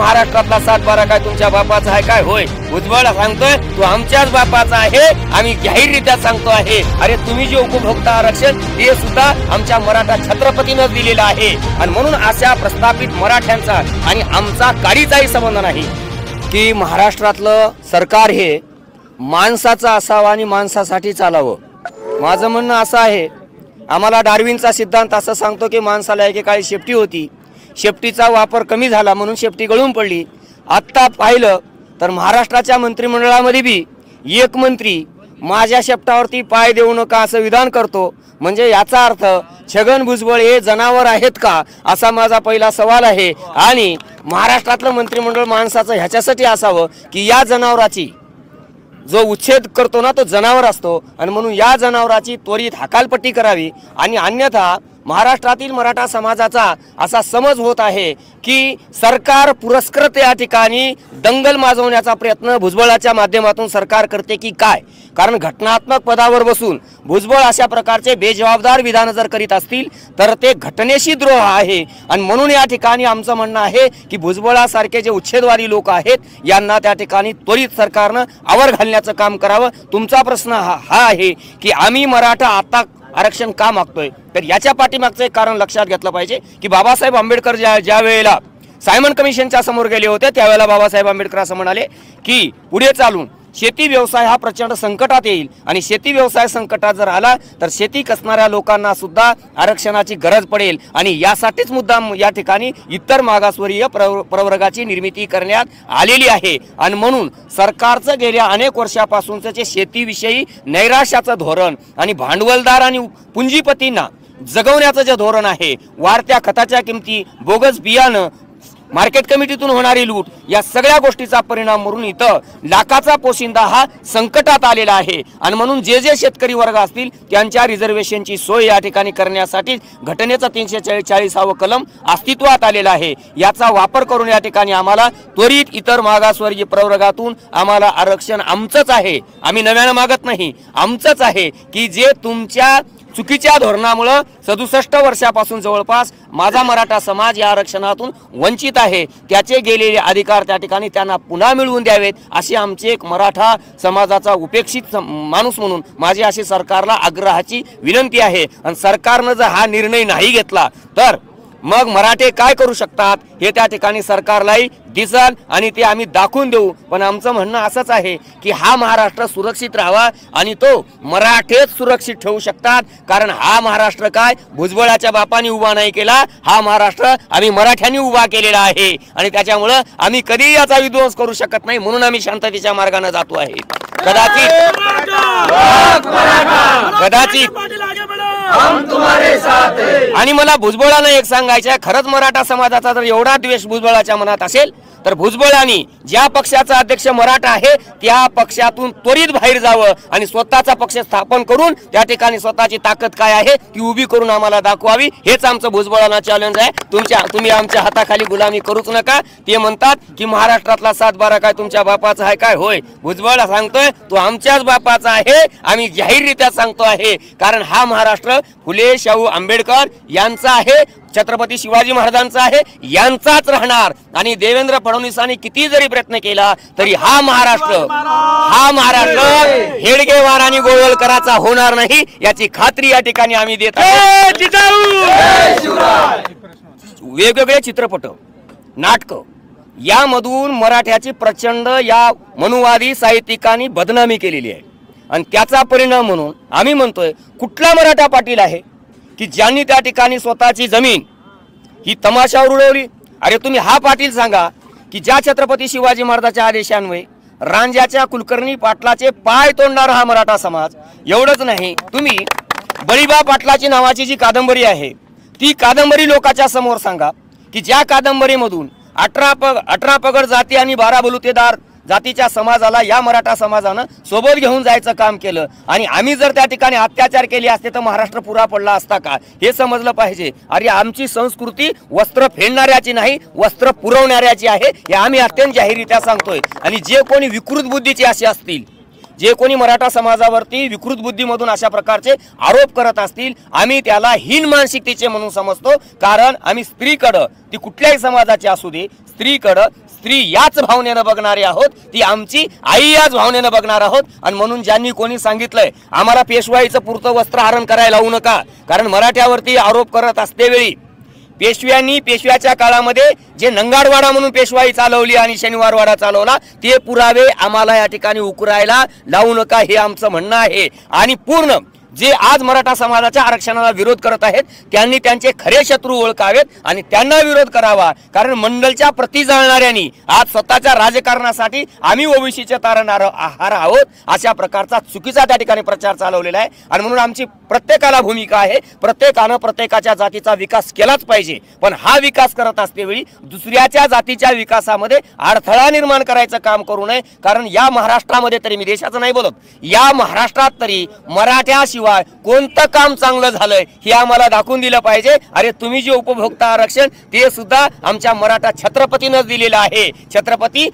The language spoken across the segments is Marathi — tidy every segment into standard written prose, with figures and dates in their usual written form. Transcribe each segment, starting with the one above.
महाराष्ट्रातला 7-12 काय तुमच्या बापाचा आहे काय? होय, भुजबळ सांगतोय तू आमच्याच बापाचा आहे, आम्ही जाहीररित्या सांगतो आहे. अरे तुम्ही जे उपभोक्ता आरक्षण ते सुद्धा आमच्या मराठा छत्रपतीनं दिलेलं आहे. आणि म्हणून अशा प्रस्थापित मराठ्यांचा आणि आमचा काडीचाही संबंध नाही की महाराष्ट्रातलं सरकार हे माणसाचं असावं आणि माणसासाठी चालावं. माझं म्हणणं असं आहे, आम्हाला डार्विनचा सिद्धांत असं सांगतो की माणसाला एकेकाळी शेपटी होती, शेपटीचा वापर कमी झाला म्हणून शेपटी गळून पडली. आत्ता पाहिलं तर महाराष्ट्राच्या मंत्रिमंडळामध्ये बी एक मंत्री माझ्या शेपटावरती पाय देऊ नका असं विधान करतो. म्हणजे याचा अर्थ छगन भुजबळ हे जनावर आहेत का असा माझा पहिला सवाल आहे. आणि महाराष्ट्रातलं मंत्रिमंडळ माणसाचं ह्याच्यासाठी असावं की या जनावराची जो उच्छेद करतो ना तो जनावर असतो आणि म्हणून या जनावराची त्वरित हकालपट्टी करावी. आणि अन्यथा महाराष्ट्रातील मराठा समाजाचा असा समज होत आहे की सरकार पुरस्कृत या ठिकाणी दंगल माजवण्याचा प्रयत्न भुजबळाच्या माध्यमातून सरकार करते की काय? कारण घटनात्मक पदावर बसून भुजबळ अशा प्रकारचे बेजबाबदार विधान जर करीत असतील तर ते घटनेशी द्रोह आहे. आणि म्हणून या ठिकाणी आमचं म्हणणं आहे की भुजबळासारखे जे उच्छेदवादी लोक आहेत यांना त्या ठिकाणी त्वरित सरकारनं आवर घालण्याचं काम करावं. तुमचा प्रश्न हा आहे की आम्ही मराठा आता आरक्षण का मागतोय, तर याच्या पाठीमागचं एक कारण लक्षात घेतलं पाहिजे की बाबासाहेब आंबेडकर ज्या वेळेला सायमन कमिशनच्या समोर गेले होते त्यावेळेला बाबासाहेब आंबेडकर असं म्हणाले की पुढे चालून शेती व्यवसाय हा प्रचंड संकटात येईल आणि शेती व्यवसाय संकटात जर आला तर शेती कसणाऱ्या लोकांना सुद्धा आरक्षणाची गरज पडेल. आणि यासाठीच मुद्दाम या ठिकाणी इतर मागासवर्गीय प्रवर्गाची निर्मिती करण्यात आलेली आहे. आणि म्हणून सरकारचं गेल्या अनेक वर्षापासूनचं जे शेतीविषयी नैराश्याचं धोरण आणि भांडवलदार आणि पुंजीपतींना जगवण्याचं जे धोरण आहे, वाढत्या खताच्या किमती, बोगस बियाणं, मार्केट कमिटीतून होणारी लूट, या सगळ्या गोष्टीचा परिणाम म्हणून इथं लाखाचा पोशिंदा हा संकटात आलेला आहे. आणि म्हणून जे जे शेतकरी वर्ग असतील त्यांच्या रिझर्वेशनची सोय या ठिकाणी करण्यासाठी घटनेचा 340 कलम अस्तित्वात आलेला आहे. याचा वापर करून या ठिकाणी आम्हाला त्वरित इतर मागासवर्गीय प्रवर्गातून आम्हाला आरक्षण आमचंच आहे, आम्ही नव्यानं मागत नाही, आमचंच आहे की जे तुमच्या चुकीच्या धोरणामुळे 67 वर्षापासून जवळपास माझा मराठा समाज या आरक्षणातून वंचित आहे, त्याचे गेलेले अधिकार त्या ठिकाणी त्यांना पुन्हा मिळवून द्यावेत अशी आमची एक मराठा समाजाचा उपेक्षित माणूस म्हणून माझी अशी सरकारला आग्रहाची विनंती आहे. आणि सरकारनं जर हा निर्णय नाही घेतला तर मग मराठे काय करू शकतात हे त्या ठिकाणी सरकारलाही दिसल आणि ते आम्ही दाखवून देऊ. पण आमचं म्हणणं असंच आहे की हा महाराष्ट्र सुरक्षित राहावा आणि तो मराठेच सुरक्षित ठेवू शकतात. कारण हा महाराष्ट्र काय भुजबळाच्या बापाने उभा नाही केला, हा महाराष्ट्र आम्ही मराठ्यांनी उभा केलेला आहे. आणि त्याच्यामुळं आम्ही कधीही याचा विध्वंस करू शकत नाही, म्हणून आम्ही शांततेच्या मार्गाने जातो आहे. कदाचित आणि मला भुजबळानं एक सांगायचं आहे, खरंच मराठा समाजाचा जर एवढा द्वेष भुजबळाच्या मनात असेल तर भुजबळांनी ज्या पक्षाचा अध्यक्ष मराठा आहे त्या पक्षातून त्वरित बाहेर जावं आणि स्वतःचा पक्ष स्थापन करून त्या ठिकाणी स्वतःची ताकद काय आहे ती उभी करून आम्हाला दाखवावी. हेच आमचं भुजबळांना चॅलेंज आहे. तुम्ही आमच्या हाताखाली गुलामी करूच नका. ते म्हणतात की महाराष्ट्रातला 7-12 काय तुमच्या बापाचा आहे काय? होय, भुजबळ सांगतोय तो आमच्याच बापाचा आहे, आम्ही जाहीररित्या सांगतो आहे. कारण हा महाराष्ट्र फुले शाहू आंबेडकर यांचा आहे, छत्रपती शिवाजी महाराजांचा आहे, यांचाच राहणार. आणि देवेंद्र फडणवीसांनी किती जरी प्रयत्न केला तरी हा महाराष्ट्र हेडगेवार आणि गोळवलकराचा होणार नाही याची खात्री या ठिकाणी आम्ही देत आहोत. वेगवेगळे चित्रपट, नाटक यामधून मराठ्याची प्रचंड या मनुवादी साहित्यिकांनी बदनामी केलेली आहे. आणि त्याचा परिणाम म्हणून आम्ही म्हणतोय कुठला मराठा पाटील आहे की ज्यांनी त्या ठिकाणी स्वतःची जमीन ही तमाशावर उडवली? अरे तुम्ही हा पाटील सांगा की ज्या छत्रपती शिवाजी महाराजांच्या आदेशान्वये रांजाच्या कुलकर्णी पाटलाचे पाय तोडणारा हा मराठा समाज. एवढंच नाही, तुम्ही बळीबा पाटलाची नावाची जी कादंबरी आहे ती कादंबरी लोकांच्या समोर सांगा की ज्या कादंबरीमधून 18 पगड जाती आणि 12 बलुतेदार जातीच्या समाजाला या मराठा समाजानं सोबत घेऊन जायचं काम केलं. आणि आम्ही जर त्या ठिकाणी अत्याचार केले असते तर महाराष्ट्र पुरा पडला असता का हे समजलं पाहिजे. अरे आमची संस्कृती वस्त्र फेडणाऱ्याची नाही, वस्त्र पुरवणाऱ्याची आहे, हे आम्ही अत्यंत जाहीररित्या सांगतोय. आणि जे कोणी विकृत बुद्धीचे असे असतील, जे कोणी मराठा समाजावरती विकृत बुद्धीमधून अशा प्रकारचे आरोप करत असतील, आम्ही त्याला हीन मानसिकतेचे म्हणून समजतो. कारण आम्ही स्त्रीकडं, ती कुठल्याही समाजाची असू दे, स्त्रीकडं स्त्री याच भावनेनं बघणारे आहोत, ती आमची आई याच भावनेनं बघणार आहोत। आणि म्हणून ज्यांनी कोणी सांगितलंय आम्हाला पेशवाईचं पुरतं वस्त्रहरण करायला लावू नका, कारण मराठ्यावरती आरोप करत असतेवेळी पेशव्यांनी पेशव्याच्या काळामध्ये जे नंगाडवाडा म्हणून पेशवाई चालवली आणि शनिवारवाडा चालवला, ते पुरावे आम्हाला या ठिकाणी उकरायला लावू नका, हे आमचं म्हणणं आहे। आणि पूर्ण जे आज मराठा समाजाच्या आरक्षणाला विरोध करत आहेत त्यांनी त्यांचे खरे शत्रू ओळखावेत आणि त्यांना विरोध करावा, कारण मंडलच्या प्रति जाळणाऱ्यांनी आज स्वतःच्या राजकारणासाठी आम्ही ओबीसीचे तारणहार आहोत अशा प्रकारचा चुकीचा त्या ठिकाणी प्रचार चालवलेला आहे। आणि म्हणून आमची प्रत्येकाला भूमिका आहे, प्रत्येकानं प्रत्येकाच्या जातीचा विकास केलाच पाहिजे, पण हा विकास करत असतेवेळी दुसऱ्याच्या जातीच्या विकासामध्ये अडथळा निर्माण करायचं काम करू नये। कारण या महाराष्ट्रामध्ये तरी, मी देशाचं नाही बोलत, या महाराष्ट्रात तरी मराठ्याशिवाय कोणतं काम चांगलं झालंय हे आम्हाला दाखवून दिलं पाहिजे। अरे तुम्ही जे उपभोक्ता आरक्षण ते सुद्धा आमच्या मराठा छत्रपतीनंच दिलेलं आहे। छत्रपती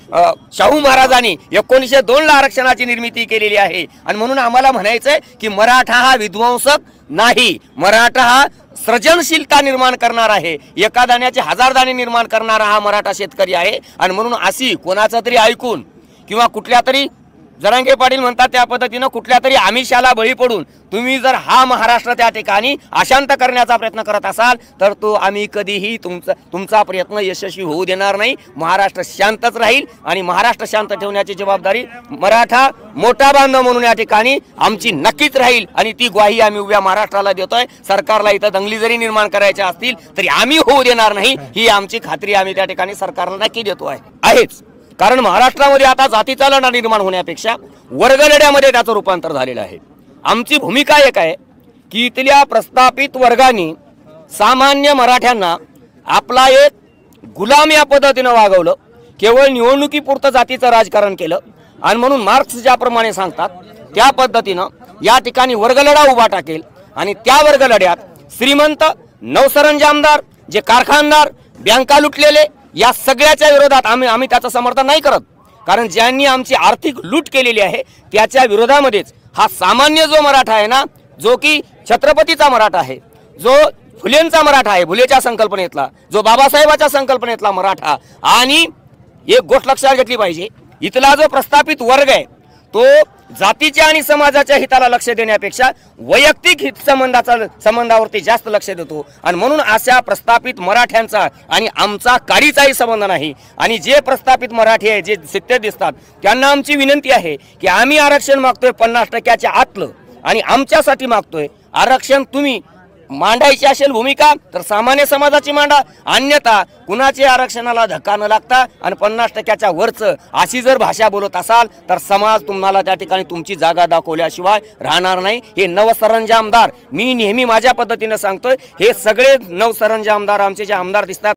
शाहू महाराजांनी 1902 ला आरक्षणाची निर्मिती केलेली आहे। आणि म्हणून आम्हाला म्हणायचंय की मराठा हा विध्वंसक नाही, मराठा हा सृजनशीलता निर्माण करणार आहे, एका दाण्याचे 1000 दाणे निर्माण करणारा हा मराठा शेतकरी आहे। आणि म्हणून अशी कोणाचं तरी ऐकून किंवा कुठल्या तरी जरांगे पाटील म्हणतात त्या पद्धतीनं कुठल्या तरी आमिषाला बळी पडून तुम्ही जर हा महाराष्ट्र त्या ठिकाणी अशांत करण्याचा प्रयत्न करत असाल तर तो आम्ही कधीही तुमचा प्रयत्न यशस्वी होऊ देणार नाही। महाराष्ट्र शांतच राहील आणि महाराष्ट्र शांत ठेवण्याची जबाबदारी मराठा मोठा बांधव म्हणून या ठिकाणी आमची नक्कीच राहील आणि ती ग्वाही आम्ही उभ्या महाराष्ट्राला देतोय। सरकारला इथं दंगली जरी निर्माण करायच्या असतील तरी आम्ही होऊ देणार नाही, ही आमची खात्री आम्ही त्या ठिकाणी सरकारला नक्की देतो आहेच। कारण महाराष्ट्रामध्ये आता जातीचा लढा निर्माण होण्यापेक्षा वर्गलढ्यामध्ये त्याचं रूपांतर झालेलं आहे। आमची भूमिका एक आहे की इथल्या प्रस्थापित वर्गाने सामान्य मराठ्यांना आपला एक गुलाम या पद्धतीनं वागवलं, केवळ निवडणुकीपुरतं जातीचं राजकारण केलं। आणि म्हणून मार्क्स ज्याप्रमाणे सांगतात त्या पद्धतीनं या ठिकाणी वर्गलढा उभा टाकेल आणि त्या वर्गलढ्यात श्रीमंत, नवसरंजामदार, जे कारखानदार, बँका लुटलेले, या सगळ्याच्या विरोधात आम्ही त्याचं समर्थन नाही करत। कारण ज्यांनी आमची आर्थिक लूट केलेली आहे त्याच्या विरोधामध्येच हा सामान्य जो मराठा आहे ना, जो की छत्रपतीचा मराठा आहे, जो फुलेंचा मराठा आहे, फुलेच्या संकल्पनेतला, जो बाबासाहेबाच्या संकल्पनेतला मराठा। आणि एक गोष्ट लक्षात घेतली पाहिजे, इथला जो प्रस्थापित वर्ग आहे तो जातीच्या आणि समाजाच्या हिताला लक्ष देण्यापेक्षा वैयक्तिक हित संबंधावरती जास्त लक्ष देतो। आणि म्हणून अशा प्रस्थापित मराठ्यांचा आणि आमचा काडीचाही संबंध नाही। आणि जे प्रस्थापित मराठी आहे, जे सिद्ध दिसतात, त्यांना आमची विनंती आहे की आम्ही आरक्षण मागतोय 50% आतलं आणि आमच्यासाठी मागतोय आरक्षण। तुम्ही मांडायची असेल भूमिका तर सामान्य समाजाची मांडा, अन्यथा कुणाचे आरक्षणाला धक्का न लागता आणि 50% वरचं अशी जर भाषा बोलत असाल तर समाज तुम्हाला त्या ठिकाणी तुमची जागा दाखवल्याशिवाय राहणार नाही। हे नवसरंजामदार, मी नेहमी माझ्या पद्धतीने सांगतोय, हे सगळे नवसरंजामदार आमचे जे आमदार दिसतात